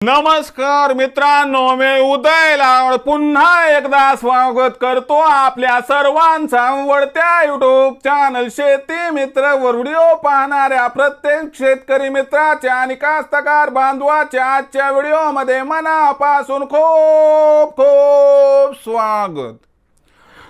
नमस्कार मित्रांनो, मी उदय लाड पुन्हा एकदा स्वागत करतो आपल्या सर्वांचा आवडत्या युट्यूब चॅनल शेती मित्र वर व्हिडिओ पाहणाऱ्या प्रत्येक शेतकरी मित्राच्या आणि कास्तकार बांधवाच्या आजच्या व्हिडिओमध्ये मनापासून खूप खूप स्वागत।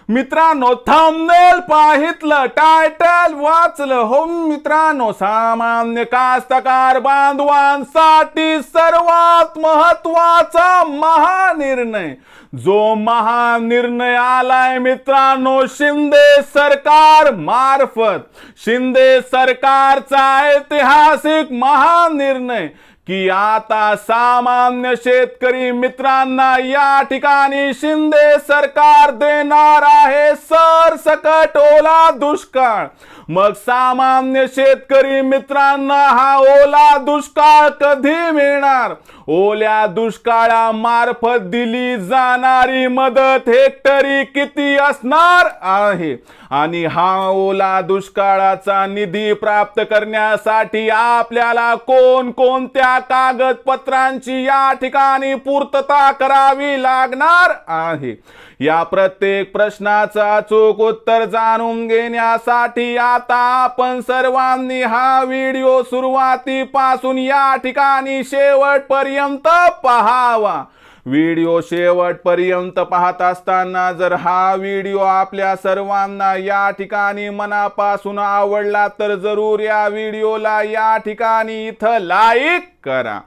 मित्रांनो, थंबनेल पाहितलं, टायटल वाचलं हो मित्रांनो, सामान्य कास्तकार बांधवांसाठी सर्वात महत्वाचा महानिर्णय, जो महानिर्णय आलाय मित्रांनो शिंदे सरकार मार्फत, शिंदे सरकारचा ऐतिहासिक महानिर्णय की आता सामान्य शेतकरी मित्रांना या ठिकाणी शिंदे सरकार देणार आहे सरसकट ओला दुष्काळ। मग सामान्य शेतकरी मित्रांना हा ओला दुष्काळ कधी मिळणार? ओल्या दुष्काळामार्फत दिली जाणारी मदत हेक्टरी किती असणार आहे आणि हा ओला दुष्काळाचा निधी प्राप्त करण्यासाठी आपल्याला कोणकोणत्या कागदपत्रांची या ठिकाणी पूर्तता करावी लागणार आहे, या प्रत्येक प्रश्नाचं अचूक उत्तर जाणून घेण्यासाठी आता आपण सर्वांनी हा व्हिडिओ सुरुवातीपासून या ठिकाणी शेवटपर्यंत पाहावा। व्हिडिओ शेवटपर्यंत पाहत असताना जर हा व्हिडिओ आपल्या सर्वांना या ठिकाणी मनापासून आवडला तर जरूर या व्हिडिओला या ठिकाणी इथं लाईक करा।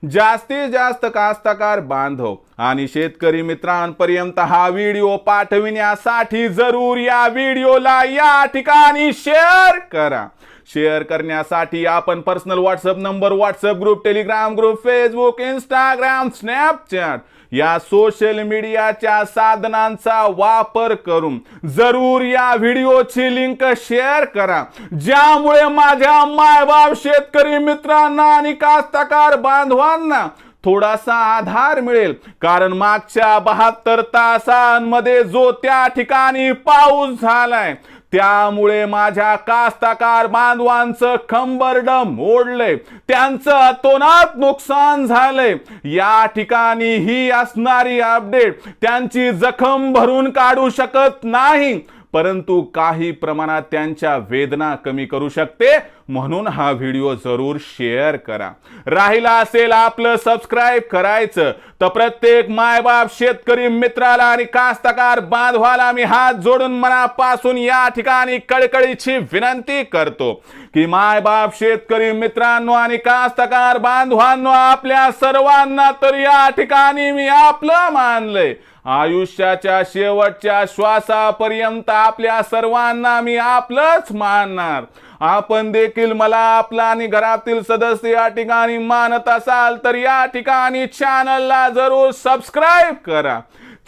जास्तीत जास्त कास्तकार बांधव आणि शेतकरी मित्रांपर्यंत हा व्हिडिओ पाठविण्यासाठी जरूर या व्हिडिओला या ठिकाणी शेअर करा। शेअर करण्यासाठी आपण personal WhatsApp number, WhatsApp group, Telegram group, Facebook, Instagram, Snapchat या सोशल मीडियाच्या साधनांचा वापर करून जरूर या व्हिडिओची लिंक शेअर करा, ज्यामुळे माझ्या मायबाप शेतकरी मित्रांना आणि कास्तकार बांधवांना थोडासा आधार मिळेल। कारण मागच्या 72 तासांमध्ये जो त्या ठिकाणी पाऊस झालाय त्यामुळे माझ्या कास्तकार बांधवांचं कंबरडं मोडलंय, त्यांचं अतोनात नुकसान झालंय। या ठिकाणी ही असणारी अपडेट त्यांची जखम भरून काढू शकत नाही, परंतु काही प्रमाणात त्यांच्या वेदना कमी करू शकते, म्हणून हा व्हिडिओ जरूर शेअर करा। राहिला असेल आपलं सबस्क्राइब करायचं तर प्रत्येक मायबाप शेतकरी मित्राला आणि कास्तकार बांधवाला मी हात जोडून मनापासून या ठिकाणी कळकळीची विनंती करतो की मायबाप शेतकरी मित्रांनो आणि कास्तकार बांधवांनो, आपल्या सर्वांना तर या ठिकाणी मी आपलं मानलंय। आयुष्याच्या शेवटच्या श्वासापर्यंत आपल्या सर्वांना मी आपलंच मानणार। आपण देखील मला आपला आणि घरातील सदस्य या ठिकाणी मानत असाल तर या ठिकाणी चॅनलला जरूर सबस्क्राइब करा।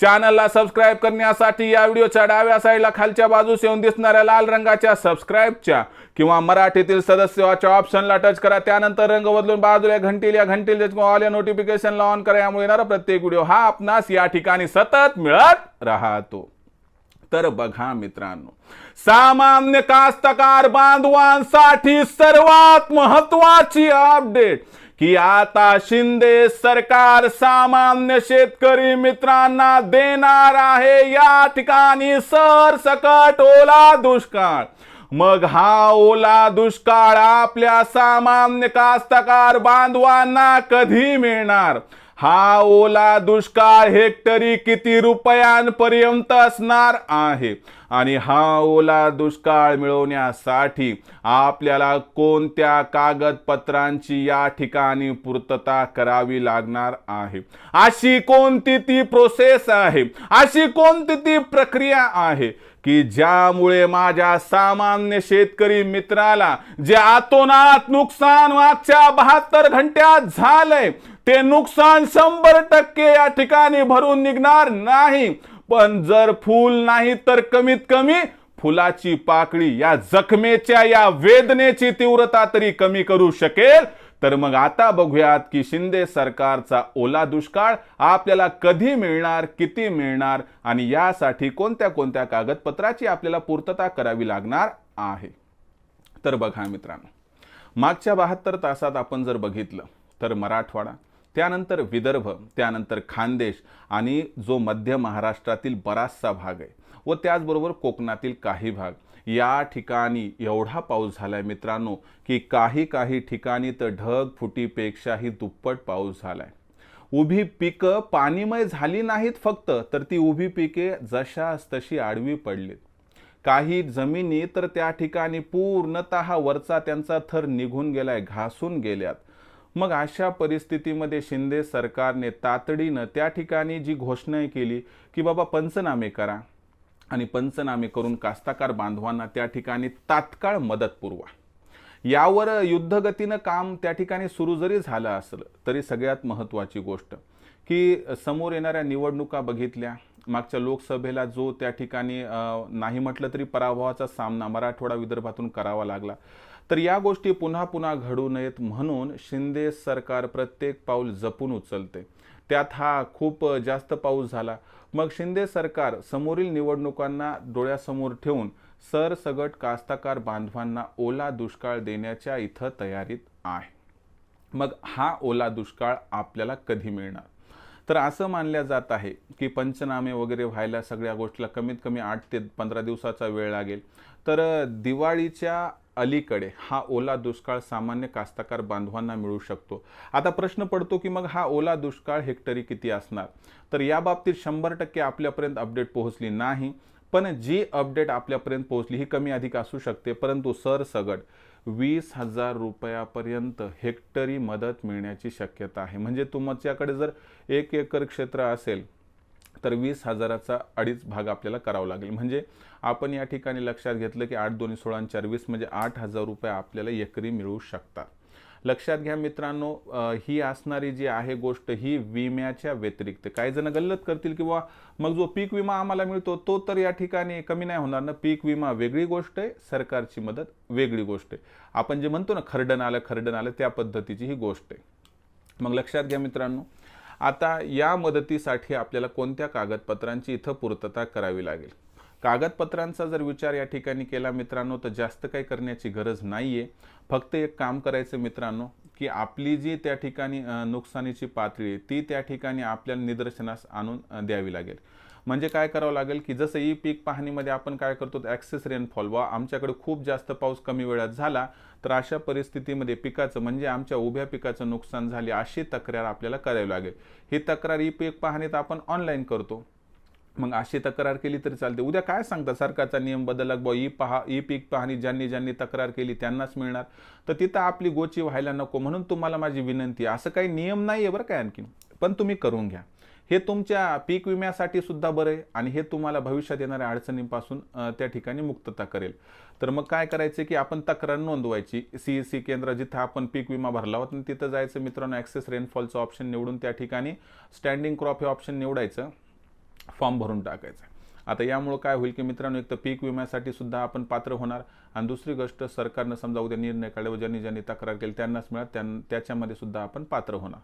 चॅनलला सबस्क्राइब करण्यासाठी या व्हिडिओच्या डाव्या साईडला खालच्या बाजूस येऊन दिसणाऱ्या लाल रंगाच्या सबस्क्राइबच्या किंवा मराठीतील सदस्याच्या ऑप्शनला टच करा। त्यानंतर रंग बदलून बाजूला घंटीला ऑल या नोटिफिकेशनला ऑन करा, यामुळे येणारा प्रत्येक व्हिडिओ हा आपणास या ठिकाणी सतत मिळत राहतो। तर बघा मित्रांनो, सामान्य कास्तकार बांधवांसाठी सर्वात महत्वाची अपडेट की आता शिंदे सरकार सामान्य शेतकरी मित्रांना देणार आहे या ठिकाणी सरसकट ओला दुष्काळ। मग हा ओला दुष्काळ आपल्या सामान्य कास्तकार बांधवांना कधी मिळणार? हा ओला दुष्काळ हेक्टरी किती रुपयांपर्यंत असणार आहे आणि हा ओला दुष्काळ मिळवण्यासाठी आपल्याला कोणत्या कागदपत्रांची या ठिकाणी पूर्तता करावी लागणार आहे? अशी कोणती ती प्रोसेस आहे, अशी कोणती ती प्रक्रिया आहे की ज्यामुळे माझ्या सामान्य शेतकरी मित्राला जे अतोनात नुकसान मागच्या 72 घंट्यात झालंय ते नुकसान 100% या ठिकाणी भरून निघणार नाही, पण जर फूल नाही तर कमीत कमी फुलाची पाकळी या जखमेच्या या वेदनेची तीव्रता तरी कमी करू शकेल। तर मग आता बघूयात की शिंदे सरकारचा ओला दुष्काळ आपल्याला कधी मिळणार, किती मिळणार आणि यासाठी कोणत्या कोणत्या कागदपत्राची आपल्याला पूर्तता करावी लागणार आहे। तर बघा मित्रांनो, मागच्या 72 तासात आपण जर बघितलं तर मराठवाडा, त्यानंतर विदर्भ, त्यानंतर खानदेश आणि जो मध्य महाराष्ट्रातील बराचसा भाग आहे व त्याचबरोबर कोकणातील काही भाग, या ठिकाणी एवढा पाऊस झालाय मित्रांनो की काही ठिकाणी तर ढगफुटीपेक्षाही दुप्पट पाऊस झालाय. उभी पिकं पाणीमय झाली नाहीत फक्त, तर ती उभी पिके जशास तशी आडवी पडलीत. काही जमिनी तर त्या ठिकाणी पूर्णतः वरचा त्यांचा थर निघून गेलाय, घासून गेल्यात. मग अशा परिस्थितीमध्ये शिंदे सरकारने तातडीनं त्या ठिकाणी जी घोषणा केली की बाबा पंचनामे करा आणि पंचनामे करून कास्तकार बांधवांना त्या ठिकाणी तात्काळ मदत पुरवा. यावर युद्धगतीनं काम त्या ठिकाणी सुरू जरी झालं असलं तरी सगळ्यात महत्त्वाची गोष्ट की समोर येणाऱ्या निवडणुका बघितल्या. मागच्या लोकसभेला जो त्या ठिकाणी नाही म्हटलं तरी पराभवाचा सामना मराठवाडा विदर्भातून करावा लागला. तर या गोष्टी पुन्हा पुन्हा घडू नयेत म्हणून शिंदे सरकार प्रत्येक पाऊल जपून उचलते. त्यात हा खूप जास्त पाऊस झाला. मग शिंदे सरकार समोरील निवडणुकांना डोळ्यासमोर ठेवून सरसगट कास्तकार बांधवांना ओला दुष्काळ देण्याच्या इथं तयारीत आहे. मग हा ओला दुष्काळ आपल्याला कधी मिळणार? तर असं मानलं जात आहे की पंचनामे वगैरे व्हायला सगळ्या गोष्टीला कमीत कमी 8 ते 15 दिवसाचा वेळ लागेल. तर दिवाळीच्या अलीकडे हा ओला दुष्काळ सामान्य कास्तकार बांधवांना मिळू शकतो. आता प्रश्न पडतो की मग हा ओला दुष्काळ हेक्टरी किती असणार? तर या बाबतीत 100% आपल्यापर्यंत अपडेट पोहोचली नाही, पण जी अपडेट आपल्यापर्यंत पोहोचली ही कमी अधिक असू शकते, परंतु सरसगट 20,000 रुपयापर्यंत हेक्टरी मदत मिळण्याची शक्यता आहे. म्हणजे तुमच्याकडे जर 1 एकर क्षेत्र असेल तर 20,000चा 2.5 भाग आपल्याला करावा लागेल. म्हणजे आपण या ठिकाणी लक्षात घेतलं की 8 2 16 4 20 म्हणजे 8,000 रुपये आपल्याला एकरी मिळू शकतात. लक्षात घ्या मित्रांनो, ही असणारी जी आहे गोष्ट ही विम्याच्या व्यतिरिक्त. काही जण गल्लत करतील किंवा मग जो पीक विमा आम्हाला मिळतो तो तर या ठिकाणी कमी नाही होणार ना. पीक विमा वेगळी गोष्ट आहे, सरकारची मदत वेगळी गोष्ट आहे. आपण जे म्हणतो ना खरडण आलं त्या पद्धतीची ही गोष्ट आहे. मग लक्षात घ्या मित्रांनो, आता या मदतीसाठी आपल्याला कोणत्या कागदपत्रांची इथं पूर्तता करावी लागेल? कागदपत्रांचा जर विचार या ठिकाणी केला मित्रांनो तर जास्त काही करण्याची गरज नाहीये. फक्त एक काम करायचं मित्रांनो की आपली जी त्या ठिकाणी नुकसानीची पातळी ती त्या ठिकाणी आपल्याला निदर्शनास आणून द्यावी लागेल. म्हणजे काय करावं लागेल की जसं ई पीक पाहणीमध्ये आपण काय करतो, ॲक्सेस रेनफॉल वा आमच्याकडे खूप जास्त पाऊस कमी वेळात झाला तर अशा परिस्थितीमध्ये पिकाचं म्हणजे आमच्या उभ्या पिकाचं नुकसान झाले अशी तक्रार आपल्याला करावी लागेल. ही तक्रार ई पीक पाहणीत आपण ऑनलाईन करतो. मग अशी तक्रार केली तरी चालते. उद्या काय सांगता सरकारचा नियम बदलला बा ई पीक पाहणी ज्यांनी तक्रार केली त्यांनाच मिळणार, तर तिथं आपली गोची व्हायला नको. म्हणून तुम्हाला माझी विनंती आहे, असं काही नियम नाही आहे बरं काय आणखी, पण तुम्ही करून घ्या. हे तुमच्या पीक विम्यासाठी सुद्धा बरं आहे आणि हे तुम्हाला भविष्यात येणाऱ्या अडचणींपासून त्या ठिकाणी मुक्तता करेल. तर मग काय करायचं की आपण तक्रार नोंदवायची. CEC केंद्र जिथं आपण पीक विमा भरला होता तिथं जायचं मित्रांनो, ॲक्सेस रेनफॉलचं ऑप्शन निवडून त्या ठिकाणी स्टँडिंग क्रॉप हे ऑप्शन निवडायचं, फॉर्म भरून टाकायचा. आता यामुळे काय होईल की मित्रांनो, एक तर पीक विम्यासाठी सुद्धा आपण पात्र होणार आणि दुसरी गोष्ट सरकारनं समजा उद्या निर्णय काढले ज्यांनी तक्रार केली त्यांनाच मिळत, त्याच्यामध्ये सुद्धा आपण पात्र होणार.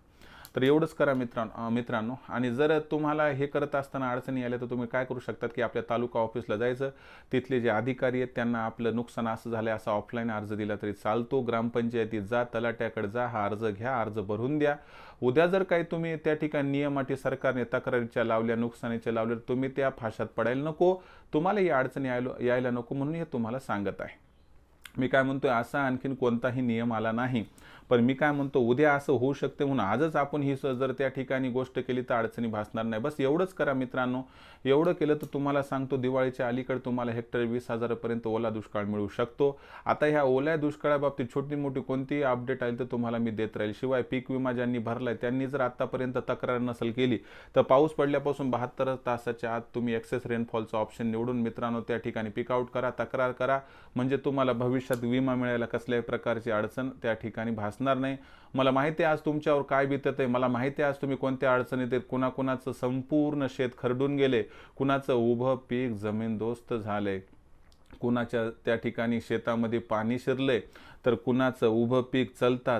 तर एवढंच करा मित्रांनो. आणि जर तुम्हाला हे करत असताना अडचणी आल्या तर तुम्ही काय करू शकतात की आपल्या तालुका ऑफिसला जायचं, तिथले जे अधिकारी आहेत त्यांना आपलं नुकसान असं झालं असा ऑफलाईन अर्ज दिला तरी चालतो. ग्रामपंचायतीत जा, तलाट्याकडे जा, हा अर्ज घ्या, अर्ज भरून द्या. उद्या जर काही तुम्ही त्या ठिकाणी नियमाटी सरकारने तक्रारीच्या लावल्या, नुकसानीच्या लावल्या, तुम्ही त्या फाशात पडायला नको, तुम्हाला ही अडचणी यायला नको म्हणून हे तुम्हाला सांगत आहे. मी काय म्हणतोय, असा आणखीन कोणताही नियम आला नाही, पण मी काय म्हणतो उद्या असं होऊ शकते म्हणून आजच आपण ही जर त्या ठिकाणी गोष्ट केली तर अडचणी भासणार नाही. बस एवढंच करा मित्रांनो. एवढं केलं तर तुम्हाला सांगतो दिवाळीच्या अलीकडे तुम्हाला हेक्टरी 20,000 पर्यंत ओला दुष्काळ मिळू शकतो. आता ह्या ओल्या दुष्काळाबाबतीत छोटी मोठी कोणतीही अपडेट आली तर तुम्हाला मी देत राहील. शिवाय पीक विमा ज्यांनी भरलाय त्यांनी जर आतापर्यंत तक्रार नसेल केली तर पाऊस पडल्यापासून 72 तासाच्या आत तुम्ही ॲक्सेस रेनफॉलचं ऑप्शन निवडून मित्रांनो त्या ठिकाणी पिक आउट करा, तक्रार करा. म्हणजे तुम्हाला भविष्यात विमा मिळायला कसल्याही प्रकारची अडचण त्या ठिकाणी भासणार नाही. मला माहिती आहे आज तुमच्यावर काय बीतत आहे, मला माहिती आहे आज तुम्ही कोणत्या अडचणीत आहेत. कुणाकुणाचं संपूर्ण शेत खरडून गेले, कुणाचं उभं पीक जमीनदोस्त झालंय, कुणाच्या त्या ठिकाणी शेतामध्ये पाणी शिरलंय, तर कुणाचं उभं पीक चलता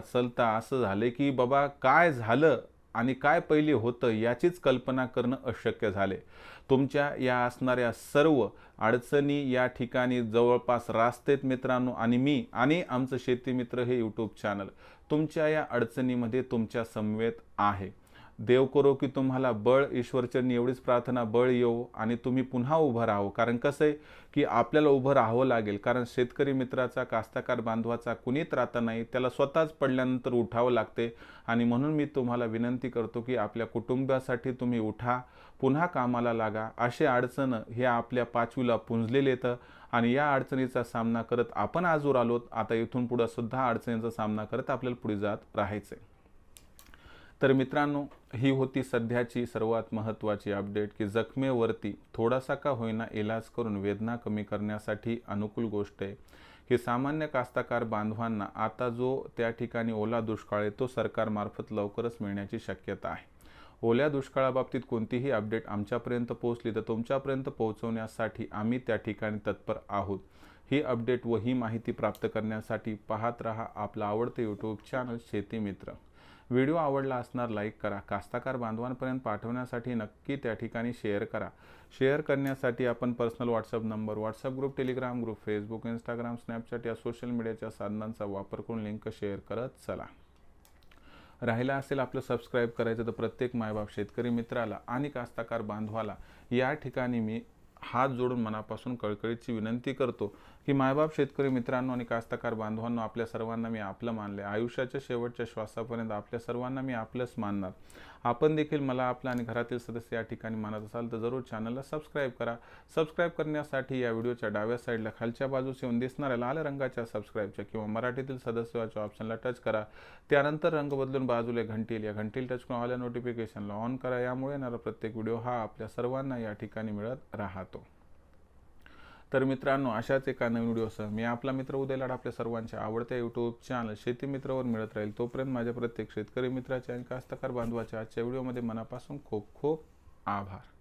असं झालंय की बाबा काय झालं आणि काय पहिले होतं याचीच कल्पना करणं अशक्य झाले। तुमच्या या असणाऱ्या सर्व अडचणी या ठिकाणी जवळपास रास्तेत मित्रांनो, आणि मी आणि आमचं शेती मित्र हे यूट्यूब चॅनल तुमच्या या अडचणीमध्ये तुमच्या समवेत आहे। देव करो की तुम्हाला बळ, ईश्वरचरणी एवढीच प्रार्थना, बळ येऊ आणि तुम्ही पुन्हा उभं राहावं। कारण कसं आहे की आपल्याला उभं राहावं लागेल, कारण शेतकरी मित्राचा, कास्तकार बांधवाचा कुणीच राहता नाही, त्याला स्वतःच पडल्यानंतर उठावं लागते। आणि म्हणून मी तुम्हाला विनंती करतो की आपल्या कुटुंबासाठी तुम्ही उठा, पुन्हा कामाला लागा। असे अडचण हे आपल्या पाचवीला पुंजलेले येतं आणि या अडचणीचा सामना करत आपण आजवर आलोत। आता इथून पुढे सुद्धा अडचणीचा सामना करत आपल्याला पुढे जात राहायचंय। तर मित्रांनो, ही होती सध्याची सर्वात महत्त्वाची अपडेट की जखमेवरती थोडासा का होईना इलाज करून वेदना कमी करण्यासाठी अनुकूल गोष्ट आहे। ही सामान्य कास्तकार बांधवांना आता जो त्या ठिकाणी ओला दुष्काळ आहे तो सरकारमार्फत लवकरच मिळण्याची शक्यता आहे। ओल्या दुष्काळाबाबतीत कोणतीही अपडेट आमच्यापर्यंत पोहोचली तर तुमच्यापर्यंत पोहोचवण्यासाठी आम्ही त्या ठिकाणी तत्पर आहोत। ही अपडेट व ही माहिती प्राप्त करण्यासाठी पाहत रहा आपलं आवडतं यूट्यूब चॅनल शेती मित्र। व्हिडिओ आवडला असणार लाईक करा, कास्तकार बांधवांपर्यंत पाठवण्यासाठी नक्की त्या ठिकाणी शेअर करा। शेअर करण्यासाठी आपण personal WhatsApp number, WhatsApp group, Telegram group, Facebook, Instagram, Snapchat या सोशल मीडियाच्या साधनांचा वापर करून लिंक शेअर करत चला। राहिला असेल आपलं सबस्क्राईब करायचं तर प्रत्येक मायबाप शेतकरी मित्राला आणि कास्तकार बांधवाला या ठिकाणी मी हात जोडून मनापासून कळकळीची विनंती करतो की मायबाप शेतकरी मित्रांनो आणि कास्तकार बांधवांनो, आपल्या सर्वांना मी आपलं मानले। आयुष्याच्या शेवटच्या श्वासापर्यंत आपल्या सर्वांना मी आपलंच मानणार। आपण देखील मला आपलं आणि घरातील सदस्य या ठिकाणी मानत असाल तर जरूर चॅनलला सबस्क्राईब करा। सबस्क्राईब करण्यासाठी या व्हिडिओच्या डाव्या साईडला खालच्या बाजूस येऊन दिसणाऱ्या लाल रंगाच्या सबस्क्राईबच्या किंवा मराठीतील सदस्याच्या ऑप्शनला टच करा। त्यानंतर रंग बदलून बाजूला घंटी येईल, या घंटीला टच करून ऑल नोटिफिकेशनला ऑन करा। यामुळे येणारा प्रत्येक व्हिडिओ हा आपल्या सर्वांना या ठिकाणी मिळत राहतो। तर मित्रांनो, अशाच एका नवीन व्हिडिओसह मी आपला मित्र उदय लाड आपल्या सर्वांच्या आवडत्या यूट्यूब चॅनल शेती मित्रावर मिळत राहील। तोपर्यंत माझ्या प्रत्येक शेतकरी मित्राच्या आणि कास्तकार बांधवाच्या आजच्या व्हिडिओमध्ये मनापासून खूप खूप आभार।